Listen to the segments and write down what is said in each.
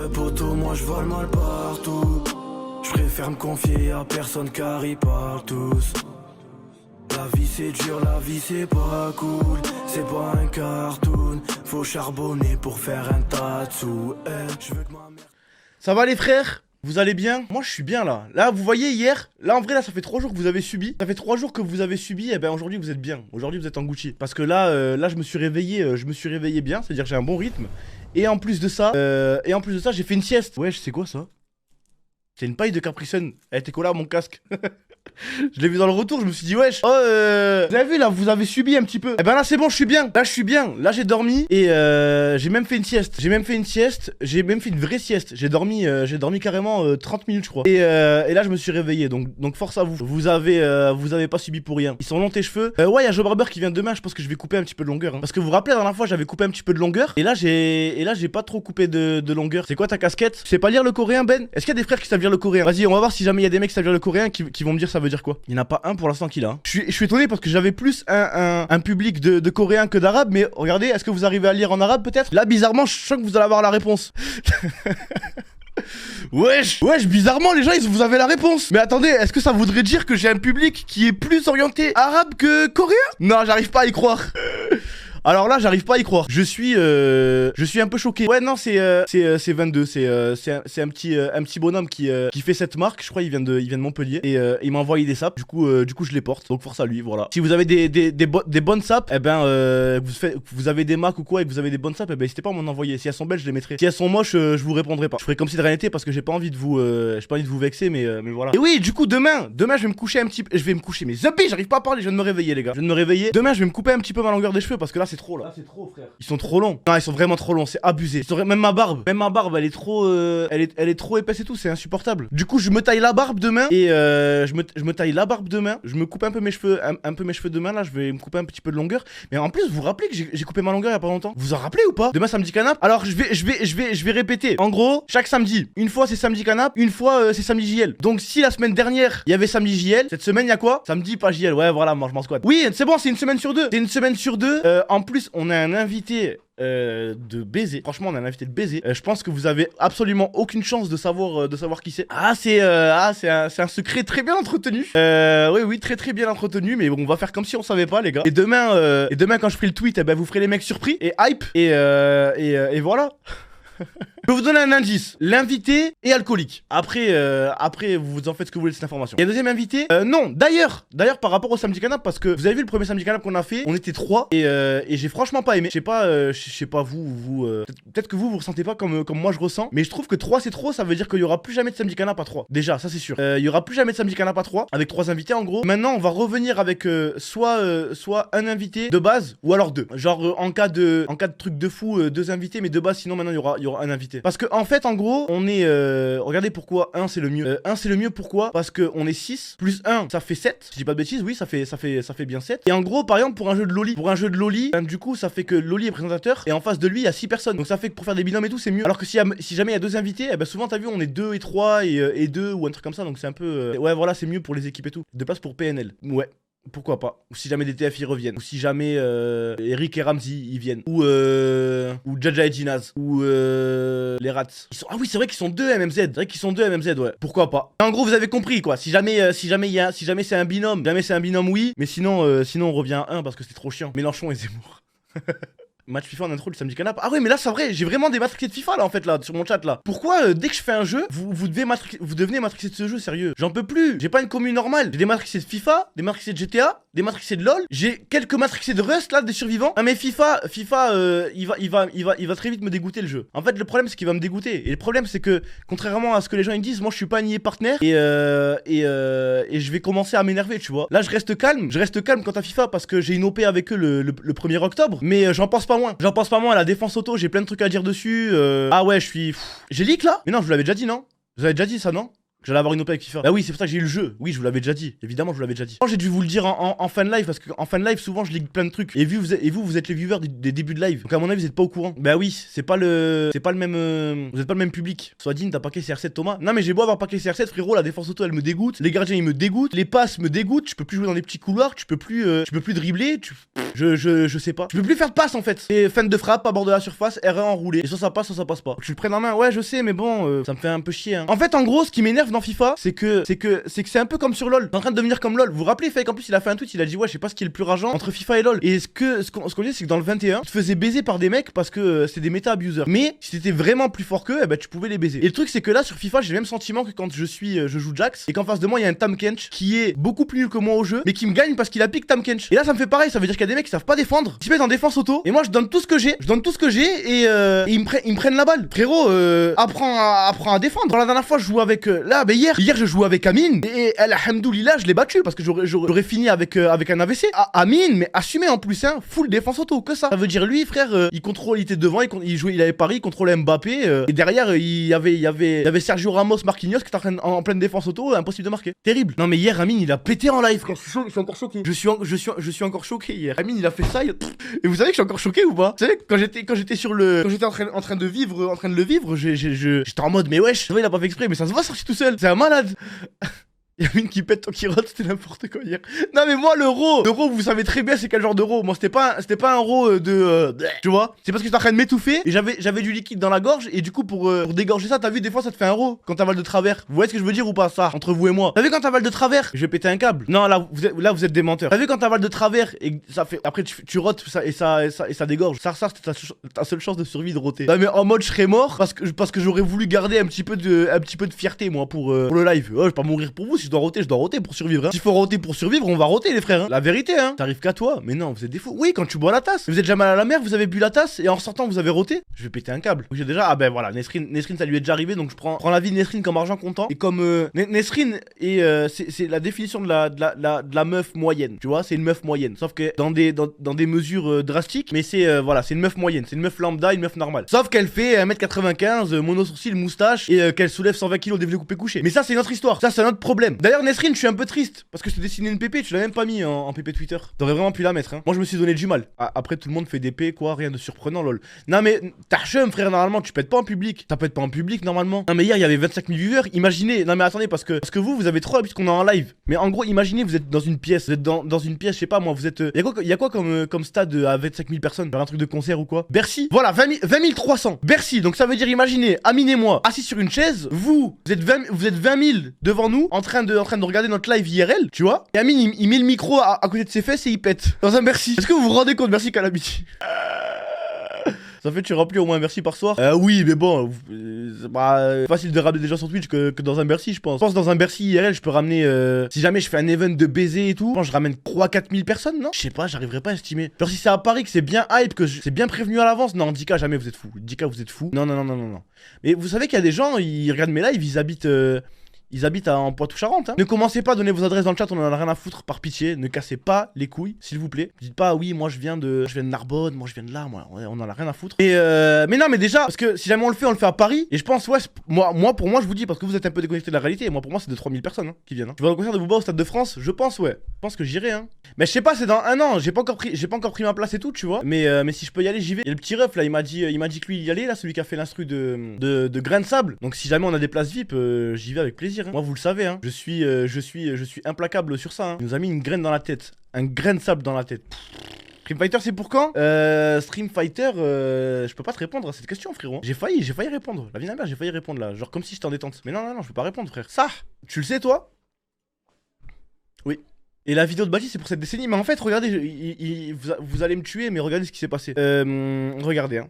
poteau, moi je vole mal partout. Je préfère me confier à personne car ils parlent tous. La vie c'est dur, la vie c'est pas cool. C'est pas un cartoon. Faut charbonner pour faire un tas de sous. Je veux que ma mère... Ça va les frères? Vous allez bien? Moi je suis bien là. Là vous voyez hier, là en vrai là ça fait 3 jours que vous avez subi. Ça fait 3 jours que vous avez subi, et ben aujourd'hui vous êtes bien. Aujourd'hui vous êtes en Gucci. Parce que là, là je me suis réveillé bien, c'est-à-dire que j'ai un bon rythme. Et en plus de ça, j'ai fait une sieste. Wesh, c'est quoi ça? C'est une paille de Capri Sun. Elle était collée à mon casque. Je l'ai vu dans le retour, je me suis dit wesh. Oh vous avez vu là, vous avez subi un petit peu. Eh ben là c'est bon, je suis bien. Là je suis bien. Là j'ai dormi et j'ai même fait une sieste. J'ai même fait une vraie sieste. J'ai dormi carrément 30 minutes je crois. Et là je me suis réveillé. Donc force à vous. Vous avez pas subi pour rien. Ils sont longs tes cheveux. Ouais, il y a Joe Barber qui vient demain. Je pense que je vais couper un petit peu de longueur. Hein. Parce que vous vous rappelez la dernière fois j'avais coupé un petit peu de longueur. Et là j'ai pas trop coupé de longueur. C'est quoi ta casquette? Tu sais pas lire le coréen Ben? Est-ce qu'il y a des frères qui savent lire le coréen? Vas-y, on va voir si jamais il y a des mecs qui savent lire le coréen qui vont me dire ça veut dire quoi. Il n'y en a pas un pour l'instant qui l'a. Hein. Je suis étonné parce que j'avais plus un public de coréens que d'arabes. Mais regardez, est-ce que vous arrivez à lire en arabe peut-être? Là bizarrement je sens que vous allez avoir la réponse. Wesh, bizarrement les gens vous avez la réponse. Mais attendez, est-ce que ça voudrait dire que j'ai un public qui est plus orienté arabe que coréen? Non, j'arrive pas à y croire. Alors là, j'arrive pas à y croire. Je suis un peu choqué. Ouais, non, c'est 22. C'est un petit bonhomme qui fait cette marque. Je crois il vient de Montpellier et il m'a envoyé des sapes. Du coup, je les porte. Donc force à lui, voilà. Si vous avez des bonnes sapes, eh ben vous avez des marques ou quoi et que vous avez des bonnes sapes, eh ben n'hésitez pas à m'en envoyer. Si elles sont belles, je les mettrai. Si elles sont moches, je vous répondrai pas. Je ferai comme si de rien n'était parce que j'ai pas envie de vous vexer, mais voilà. Et oui, du coup demain, je vais me coucher un petit peu. Je vais me coucher. Mais Zabi, j'arrive pas à parler. Je viens de me réveiller, les gars. Je viens de me réveiller. Demain, je vais me couper un petit peu ma longueur des cheveux parce que là, c'est trop là. C'est trop frère. Ils sont trop longs. Non, ils sont vraiment trop longs, c'est abusé. Même ma barbe, elle est trop elle est trop épaisse et tout, c'est insupportable. Du coup, je me taille la barbe demain et je me taille la barbe demain, je me coupe un peu mes cheveux demain là, je vais me couper un petit peu de longueur. Mais en plus, vous vous rappelez que j'ai coupé ma longueur il y a pas longtemps? Vous vous en rappelez ou pas? Demain samedi canap. Alors, je vais répéter. En gros, chaque samedi, une fois c'est samedi canap, une fois c'est samedi JL. Donc si la semaine dernière, il y avait samedi JL, cette semaine il y a quoi? Samedi pas JL. Ouais, voilà, moi je m'en squatte. Oui, c'est bon, c'est une semaine sur deux. C'est une semaine sur deux. En plus, on a un invité de baiser. Franchement, on a un invité de baiser. Je pense que vous avez absolument aucune chance de savoir qui c'est. C'est un secret très bien entretenu. Oui, très bien entretenu. Mais bon, on va faire comme si on savait pas, les gars. Et demain, quand je ferai le tweet, eh ben, vous ferez les mecs surpris et hype. Et voilà. Je vais vous donner un indice. L'invité est alcoolique. Après, vous en faites ce que vous voulez de cette information. Il y a un deuxième invité. Non, d'ailleurs, par rapport au samedi canap, parce que vous avez vu le premier samedi canap qu'on a fait, on était 3 et j'ai franchement pas aimé. Je sais pas vous peut-être que vous ressentez pas comme moi je ressens, mais je trouve que 3 c'est trop, ça veut dire qu'il y aura plus jamais de samedi canap à 3. Déjà, ça c'est sûr. Il y aura plus jamais de samedi canap à 3 avec 3 invités en gros. Maintenant, on va revenir avec soit un invité de base ou alors 2. Genre en cas de truc de fou, 2 invités, mais de base sinon maintenant il y aura un invité. Parce que en fait en gros on est regardez pourquoi 1 c'est le mieux. 1 c'est le mieux pourquoi? Parce que on est 6 plus 1 ça fait 7. Si je dis pas de bêtises, oui ça fait bien 7. Et en gros par exemple pour un jeu de Loli, du coup ça fait que Loli est présentateur et en face de lui il y a 6 personnes. Donc ça fait que pour faire des binômes et tout c'est mieux. Alors que si jamais il y a 2 invités, eh ben souvent t'as vu on est 2 et 3 et 2 ou un truc comme ça. Donc c'est un peu ouais voilà c'est mieux pour les équipes et tout. De place pour PNL. Ouais. Pourquoi pas? Ou si jamais des TF ils reviennent. Ou si jamais Eric et Ramsey ils viennent. Ou Jaja et Ginaz. Ou les Rats. Ah oui c'est vrai qu'ils sont 2 MMZ. C'est vrai qu'ils sont 2 MMZ ouais. Pourquoi pas? En gros vous avez compris quoi. Si jamais c'est un binôme. Oui. Mais sinon on revient à 1 parce que c'est trop chiant. Mélenchon et Zemmour. Match FIFA en intro du samedi canap. Ah ouais mais là c'est vrai, j'ai vraiment des matrixés de FIFA là en fait là sur mon chat là. Pourquoi dès que je fais un jeu, vous devenez matrixé de ce jeu sérieux? J'en peux plus, j'ai pas une commune normale. J'ai des matrixés de FIFA, des matrixés de GTA, des matrixés de LOL, j'ai quelques matrixés de Rust là, des survivants. Ah mais FIFA il va très vite me dégoûter le jeu. En fait le problème c'est qu'il va me dégoûter. Et le problème c'est que contrairement à ce que les gens ils disent, moi je suis pas un EA partner et je vais commencer à m'énerver tu vois. Là je reste calme quant à FIFA parce que j'ai une OP avec eux le 1er octobre. Mais j'en pense pas moins à la défense auto, j'ai plein de trucs à dire dessus. Ah ouais, j'ai leak là? Mais non, je vous l'avais déjà dit, non? Vous avez déjà dit ça, non? J'allais avoir une OP avec FIFA. Bah oui, c'est pour ça que j'ai eu le jeu. Oui, je vous l'avais déjà dit. Évidemment, je vous l'avais déjà dit. J'ai dû vous le dire en fin de live parce qu'en fin de live, souvent, je lis plein de trucs. Et vous êtes les viewers des débuts de live. Donc à mon avis, vous êtes pas au courant. Bah oui, c'est pas le même. Vous êtes pas le même public. Soit digne, t'as paqué CR7 Thomas. Non mais j'ai beau avoir paqué CR7, frérot, la défense auto, elle me dégoûte. Les gardiens, ils me dégoûtent. Les passes me dégoûtent. Tu peux plus jouer dans les petits couloirs. Tu peux plus dribbler. Je sais pas. Tu peux plus faire de passe en fait. C'est fin de frappe à bord de la surface, R1 enroulé. Et soit ça passe, soit ça passe pas. Tu le prennes en main. Ouais, je sais, mais bon, ça me fait un peu chier. Hein. En fait, en gros, ce qui m'énerve dans FIFA, c'est que c'est un peu comme sur LoL. T'es en train de devenir comme LoL. Vous vous rappelez, Fake en plus, il a fait un tweet, il a dit ouais, je sais pas ce qui est le plus rageant entre FIFA et LoL. Et ce qu'on dit, c'est que dans le 21, tu te faisais baiser par des mecs parce que c'est des méta abusers. Mais si t'étais vraiment plus fort qu'eux, eh ben tu pouvais les baiser. Et le truc, c'est que là sur FIFA, j'ai le même sentiment que quand je joue Jax et qu'en face de moi, il y a un Tahm Kench qui est beaucoup plus nul que moi au jeu, mais qui me gagne parce qu'il a pique Tahm Kench. Et là, ça me fait pareil. Ça veut dire qu'il y a des mecs qui savent pas défendre, qui se mettent en défense auto. Et moi, je donne tout ce que j'ai. Et ils me prennent la balle. Frérot, apprends à défendre. Dans la dernière fois, je jouais avec hier, je jouais avec Amine. Et alhamdoulilah, je l'ai battu parce que j'aurais fini avec un AVC. Amine, mais assumé en plus, hein, full défense auto, que ça. Ça veut dire lui, frère, il était devant, il avait Paris, il contrôlait Mbappé. Et derrière, il y avait Sergio Ramos, Marquinhos qui était en pleine défense auto, impossible de marquer. Terrible. Non mais hier, Amine, il a pété en live. Je suis encore choqué. Je suis encore choqué hier. Amine, il a fait ça. Et vous savez que je suis encore choqué ou pas? Vous savez, quand j'étais en train de le vivre, j'étais en mode mais wesh, il a pas fait exprès, mais ça se voit sorti tout seul. C'est un malade. Y'a une qui pète, toi qui rote, c'était n'importe quoi hier. Non mais moi l'euro, vous savez très bien c'est quel genre d'euro. Moi c'était pas un euro tu vois. C'est parce que j'étais en train de m'étouffer et j'avais du liquide dans la gorge et du coup pour dégorger ça, t'as vu des fois ça te fait un euro quand t'avales de travers. Vous voyez ce que je veux dire ou pas ça entre vous et moi? T'as vu quand t'avales de travers? Je vais péter un câble. Non là vous êtes des menteurs. T'as vu quand t'avales de travers et ça fait après tu rotes ça et ça dégorge. Ça c'était ta seule chance de survie de roter. Non mais en mode je serais mort parce que j'aurais voulu garder un petit peu de fierté moi pour le live. Oh, je vais pas mourir pour vous. Si je dois roter pour survivre. Hein. S'il faut roter pour survivre, on va roter les frères. Hein. La vérité, hein. T'arrives qu'à toi. Mais non, vous êtes des fous. Oui, quand tu bois la tasse. Vous êtes jamais allé à la mer, vous avez bu la tasse et en sortant vous avez roté. Je vais péter un câble. J'ai déjà. Ah ben voilà, Nesrine ça lui est déjà arrivé donc je prends la vie de Nesrine comme argent comptant. Et comme Nesrine c'est la définition de la meuf moyenne. Tu vois, c'est une meuf moyenne. Sauf que dans des mesures drastiques, mais c'est une meuf moyenne. C'est une meuf lambda, une meuf normale. Sauf qu'elle fait 1m95, mono sourcil, moustache et qu'elle soulève 120 kg développé coupé couché. Mais ça, c'est notre histoire. Ça, c'est notre problème. D'ailleurs, Nesrine, je suis un peu triste parce que je t'ai dessiné une PP, tu l'as même pas mis en PP Twitter. T'aurais vraiment pu la mettre. Hein. Moi, je me suis donné du mal. Après, tout le monde fait des P, quoi, rien de surprenant, lol. Non, mais t'as chum, frère, normalement, tu pètes pas en public. T'as pètes pas en public, normalement. Non, mais hier, il y avait 25 000 viewers. Imaginez, non, mais attendez, parce que vous avez trop l'habitude qu'on est en live. Mais en gros, imaginez, vous êtes dans une pièce. Vous êtes dans une pièce, je sais pas, moi, vous êtes. Y a quoi comme stade à 25 000 personnes? Genre un truc de concert ou quoi? Bercy. Voilà, 20 300. Bercy. Donc, ça veut dire, imaginez, Amine et moi, assis sur une chaise. Vous êtes 20 000 devant nous, en train de regarder notre live IRL, tu vois. Et Amine, il met le micro à côté de ses fesses et il pète. Dans un Bercy. Est-ce que vous vous rendez compte? Merci Calamity. Ça fait tu remplis au moins un Bercy par soir. Oui mais bon c'est pas facile de ramener des gens sur Twitch que dans un Bercy je pense. Je pense dans un Bercy IRL je peux ramener si jamais je fais un event de baiser et tout, je pense que je ramène 3-4 000 personnes non? Je sais pas, j'arriverai pas à estimer. Genre si c'est à Paris que c'est bien hype, que c'est bien prévenu à l'avance, non 10K jamais vous êtes fous. 10K vous êtes fous. Non. Mais vous savez qu'il y a des gens, ils regardent mes lives, ils habitent en Poitou-Charentes. Hein. Ne commencez pas à donner vos adresses dans le chat, on en a rien à foutre par pitié. Ne cassez pas les couilles, s'il vous plaît. Dites pas oui, moi je viens de Narbonne, moi je viens de là, moi on en a rien à foutre. Et mais non, mais déjà, parce que si jamais on le fait à Paris. Et je pense, ouais, pour moi, je vous dis, parce que vous êtes un peu déconnecté de la réalité. Et moi, pour moi, c'est de 3000 personnes hein, qui viennent. Hein. Tu vas au concert de Booba au Stade de France? Je pense, ouais. Je pense que j'irai. Hein. Mais je sais pas, c'est dans un an. J'ai pas encore pris ma place et tout, tu vois. Mais si je peux y aller, j'y vais. Et le petit ref là, il m'a dit que lui il y allait là, celui qui a fait l'instru de Grain de Sable. Donc si jamais on a des places VIP, j'y vais avec plaisir. Hein. Moi, vous le savez. Hein. Je suis implacable sur ça. Hein. Il nous a mis une graine dans la tête. Un grain de sable dans la tête. Stream Fighter, c'est pour quand? Stream Fighter, je peux pas te répondre à cette question, frérot. J'ai failli répondre. La vie de ma mère, j'ai failli répondre là. Genre comme si j'étais en détente. Mais non, je peux pas répondre, frère. Ça, tu le sais, toi? Oui. Et la vidéo de Baptiste, c'est pour cette décennie. Mais en fait, regardez, vous allez me tuer, mais regardez ce qui s'est passé. Regardez, hein.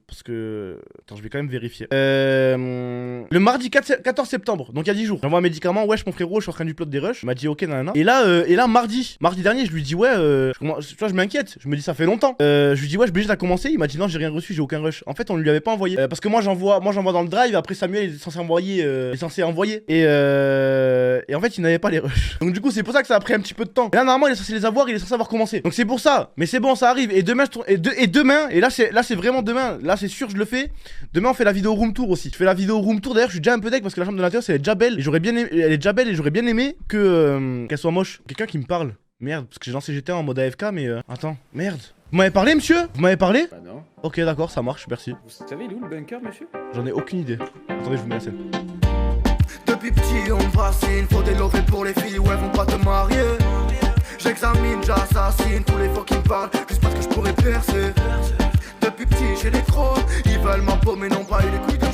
Parce que... Attends, je vais quand même vérifier. Le mardi 14 septembre, donc il y a 10 jours. J'envoie un médicament, wesh mon frérot, je suis en train du plot des rushs. Il m'a dit ok, nanana. Et là, mardi dernier, je lui dis ouais, tu vois, je m'inquiète. Je me dis ça fait longtemps. Je lui dis ouais, je t'as commencé. Il m'a dit non, j'ai rien reçu, j'ai aucun rush. En fait, on lui avait pas envoyé. Parce que moi, j'envoie dans le drive. Après, Samuel est censé envoyer. Et en fait, il n'avait pas les rushs. Donc du coup, c'est pour ça que ça a pris un petit peu de temps. Et là, normalement, il est censé les avoir, il est censé avoir commencé. Donc c'est pour ça. Mais c'est bon, ça arrive. Et demain, et là, c'est vraiment demain, là c'est sûr je le fais. Demain on fait la vidéo room tour aussi. Je fais la vidéo room tour, d'ailleurs je suis déjà un peu deck parce que la chambre de l'intérieur elle est déjà belle. Et j'aurais bien aimé, elle est déjà belle et j'aurais bien aimé que qu'elle soit moche. Quelqu'un qui me parle. Merde, parce que j'ai lancé GTA en mode AFK mais attends, merde. Vous m'avez parlé monsieur? Vous m'avez parlé? Bah non. Ok d'accord, ça marche, merci. Vous savez, il est où le bunker, monsieur? J'en ai aucune idée. Attendez, je vous mets la scène. Depuis petit on me fascine, faut des lovés pour les filles, ouais vont pas te marier. J'examine, j'assassine tous les fois qui me parlent, juste parce que je pourrais percer. Depuis petit j'ai les crocs, ils veulent ma peau mais n'ont pas eu les couilles de me